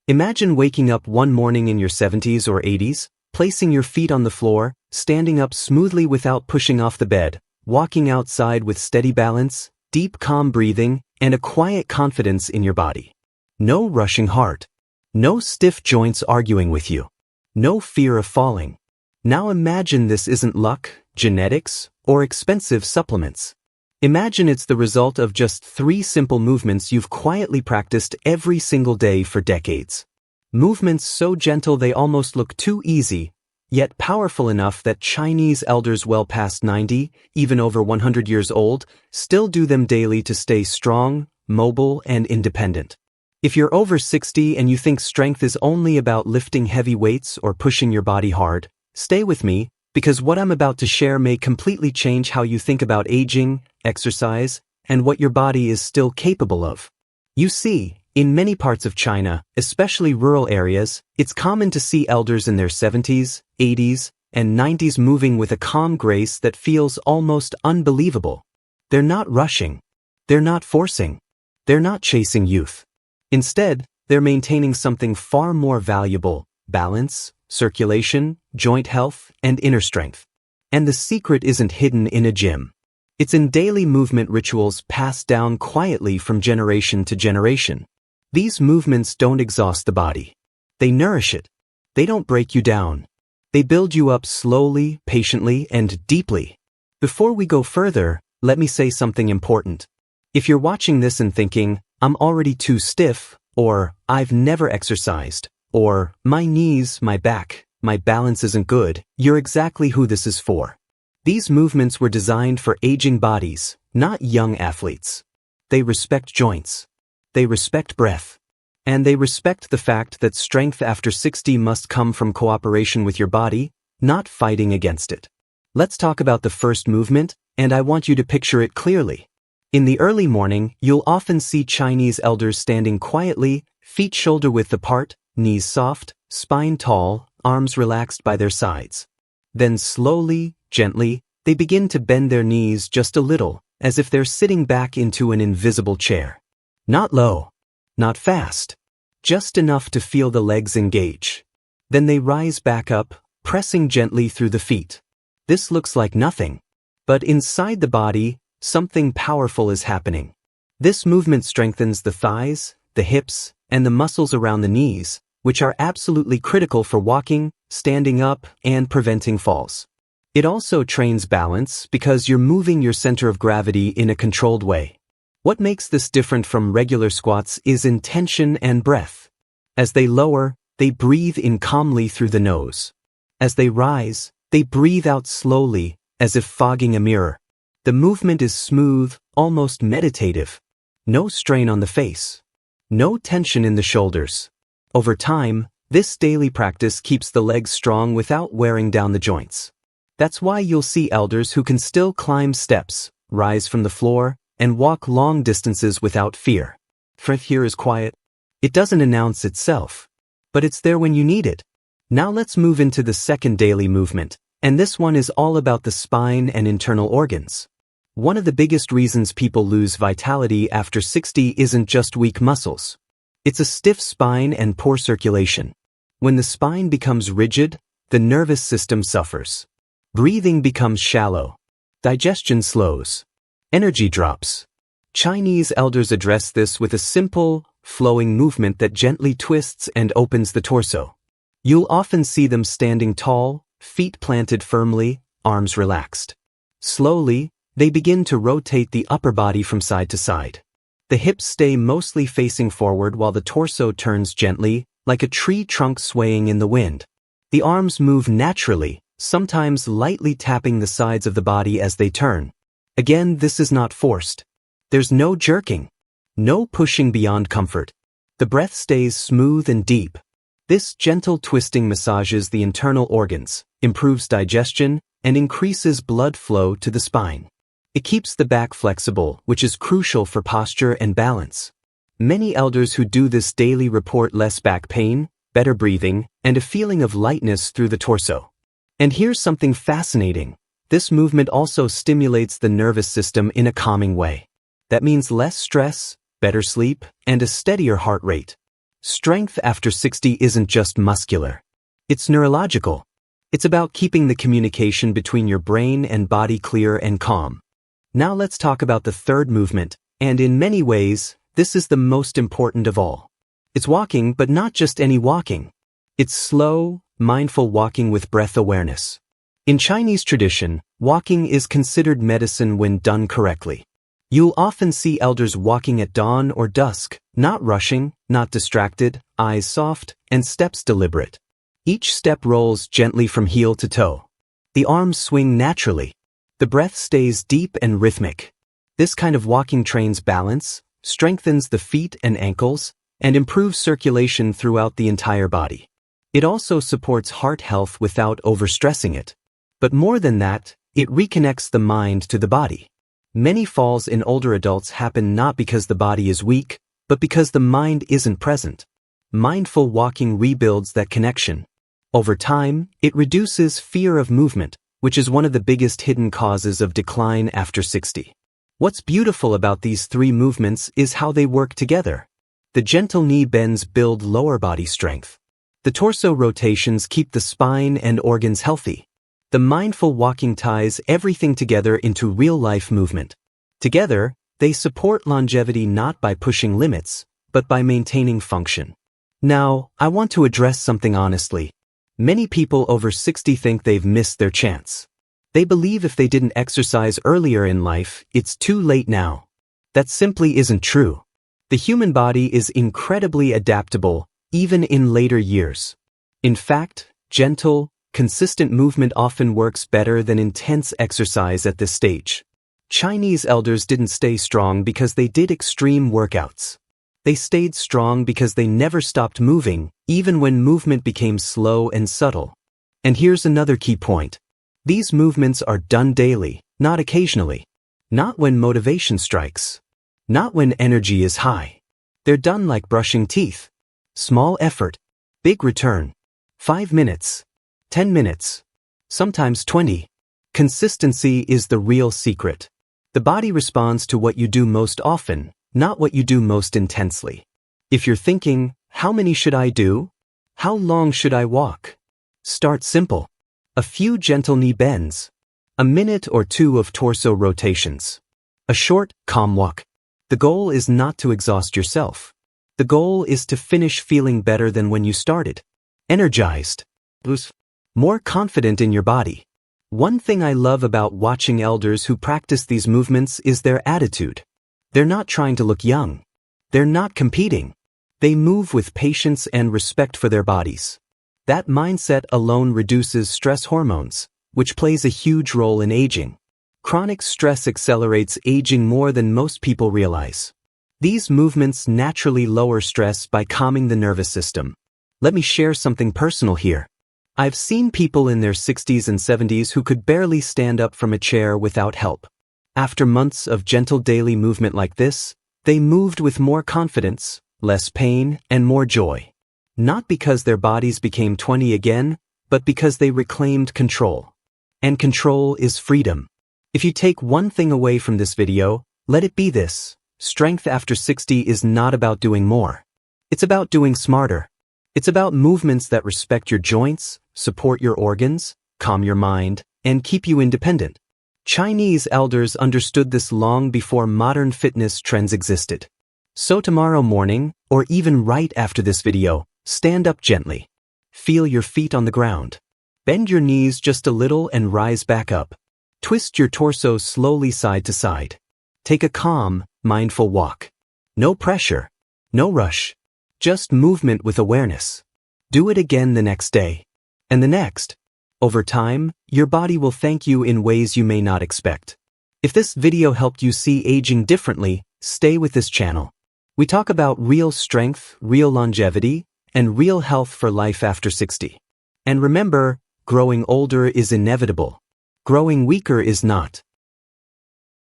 Imagine waking up one morning in your 70s or 80s, placing your feet on the floor, standing up smoothly without pushing off the bed, walking outside with steady balance, deep calm breathing, and a quiet confidence in your body. No rushing heart. No stiff joints arguing with you. No fear of falling. Now imagine this isn't luck, genetics, or expensive supplements. Imagine it's the result of just 3 simple movements you've quietly practiced every single day for decades. Movements so gentle they almost look too easy, yet powerful enough that Chinese elders well past 90, even over 100 years old, still do them daily to stay strong, mobile, and independent. If you're over 60 and you think strength is only about lifting heavy weights or pushing your body hard, stay with me, because what I'm about to share may completely change how you think about aging, exercise, and what your body is still capable of. You see, in many parts of China, especially rural areas, it's common to see elders in their 70s, 80s, and 90s moving with a calm grace that feels almost unbelievable. They're not rushing. They're not forcing. They're not chasing youth. Instead, they're maintaining something far more valuable: balance, circulation, joint health, and inner strength. And the secret isn't hidden in a gym. It's in daily movement rituals passed down quietly from generation to generation. These movements don't exhaust the body. They nourish it. They don't break you down. They build you up slowly, patiently, and deeply. Before we go further, let me say something important. If you're watching this and thinking, "I'm already too stiff," or "I've never exercised," or "my knees, my back, my balance isn't good," you're exactly who this is for. These movements were designed for aging bodies, not young athletes. They respect joints. They respect breath. And they respect the fact that strength after 60 must come from cooperation with your body, not fighting against it. Let's talk about the first movement, and I want you to picture it clearly. In the early morning, you'll often see Chinese elders standing quietly, feet shoulder-width apart, knees soft, spine tall, arms relaxed by their sides. Then slowly, gently, they begin to bend their knees just a little, as if they're sitting back into an invisible chair. Not low, not fast, just enough to feel the legs engage. Then they rise back up, pressing gently through the feet. This looks like nothing, but inside the body, something powerful is happening. This movement strengthens the thighs, the hips, and the muscles around the knees, which are absolutely critical for walking, standing up, and preventing falls. It also trains balance because you're moving your center of gravity in a controlled way. What makes this different from regular squats is intention and breath. As they lower, they breathe in calmly through the nose. As they rise, they breathe out slowly, as if fogging a mirror. The movement is smooth, almost meditative. No strain on the face. No tension in the shoulders. Over time, this daily practice keeps the legs strong without wearing down the joints. That's why you'll see elders who can still climb steps, rise from the floor, and walk long distances without fear. Strength here is quiet. It doesn't announce itself, but it's there when you need it. Now let's move into the second daily movement, and this one is all about the spine and internal organs. One of the biggest reasons people lose vitality after 60 isn't just weak muscles. It's a stiff spine and poor circulation. When the spine becomes rigid, the nervous system suffers. Breathing becomes shallow. Digestion slows. Energy drops. Chinese elders address this with a simple, flowing movement that gently twists and opens the torso. You'll often see them standing tall, feet planted firmly, arms relaxed. Slowly, they begin to rotate the upper body from side to side. The hips stay mostly facing forward while the torso turns gently, like a tree trunk swaying in the wind. The arms move naturally, sometimes lightly tapping the sides of the body as they turn. Again, this is not forced. There's no jerking. No pushing beyond comfort. The breath stays smooth and deep. This gentle twisting massages the internal organs, improves digestion, and increases blood flow to the spine. It keeps the back flexible, which is crucial for posture and balance. Many elders who do this daily report less back pain, better breathing, and a feeling of lightness through the torso. And here's something fascinating. This movement also stimulates the nervous system in a calming way. That means less stress, better sleep, and a steadier heart rate. Strength after 60 isn't just muscular. It's neurological. It's about keeping the communication between your brain and body clear and calm. Now let's talk about the third movement, and in many ways, this is the most important of all. It's walking, but not just any walking. It's slow, mindful walking with breath awareness. In Chinese tradition, walking is considered medicine when done correctly. You'll often see elders walking at dawn or dusk, not rushing, not distracted, eyes soft, and steps deliberate. Each step rolls gently from heel to toe. The arms swing naturally. The breath stays deep and rhythmic. This kind of walking trains balance, strengthens the feet and ankles, and improves circulation throughout the entire body. It also supports heart health without overstressing it. But more than that, it reconnects the mind to the body. Many falls in older adults happen not because the body is weak, but because the mind isn't present. Mindful walking rebuilds that connection. Over time, it reduces fear of movement, which is one of the biggest hidden causes of decline after 60. What's beautiful about these three movements is how they work together. The gentle knee bends build lower body strength. The torso rotations keep the spine and organs healthy. The mindful walking ties everything together into real-life movement. Together, they support longevity not by pushing limits, but by maintaining function. Now, I want to address something honestly. Many people over 60 think they've missed their chance. They believe if they didn't exercise earlier in life, it's too late now. That simply isn't true. The human body is incredibly adaptable, even in later years. In fact, gentle, consistent movement often works better than intense exercise at this stage. Chinese elders didn't stay strong because they did extreme workouts. They stayed strong because they never stopped moving, even when movement became slow and subtle. And here's another key point. These movements are done daily, not occasionally. Not when motivation strikes. Not when energy is high. They're done like brushing teeth. Small effort, big return. 5 minutes. 10 minutes. Sometimes 20. Consistency is the real secret. The body responds to what you do most often, not what you do most intensely. If you're thinking, how many should I do? How long should I walk? Start simple. A few gentle knee bends. A minute or two of torso rotations. A short, calm walk. The goal is not to exhaust yourself. The goal is to finish feeling better than when you started. Energized. More confident in your body. One thing I love about watching elders who practice these movements is their attitude. They're not trying to look young. They're not competing. They move with patience and respect for their bodies. That mindset alone reduces stress hormones, which plays a huge role in aging. Chronic stress accelerates aging more than most people realize. These movements naturally lower stress by calming the nervous system. Let me share something personal here. I've seen people in their 60s and 70s who could barely stand up from a chair without help. After months of gentle daily movement like this, they moved with more confidence, less pain, and more joy. Not because their bodies became 20 again, but because they reclaimed control. And control is freedom. If you take one thing away from this video, let it be this. Strength after 60 is not about doing more. It's about doing smarter. It's about movements that respect your joints, support your organs, calm your mind, and keep you independent. Chinese elders understood this long before modern fitness trends existed. So tomorrow morning, or even right after this video, stand up gently. Feel your feet on the ground. Bend your knees just a little and rise back up. Twist your torso slowly side to side. Take a calm, mindful walk. No pressure. No rush. Just movement with awareness. Do it again the next day. And the next. Over time, your body will thank you in ways you may not expect. If this video helped you see aging differently, stay with this channel. We talk about real strength, real longevity, and real health for life after 60. And remember, growing older is inevitable. Growing weaker is not.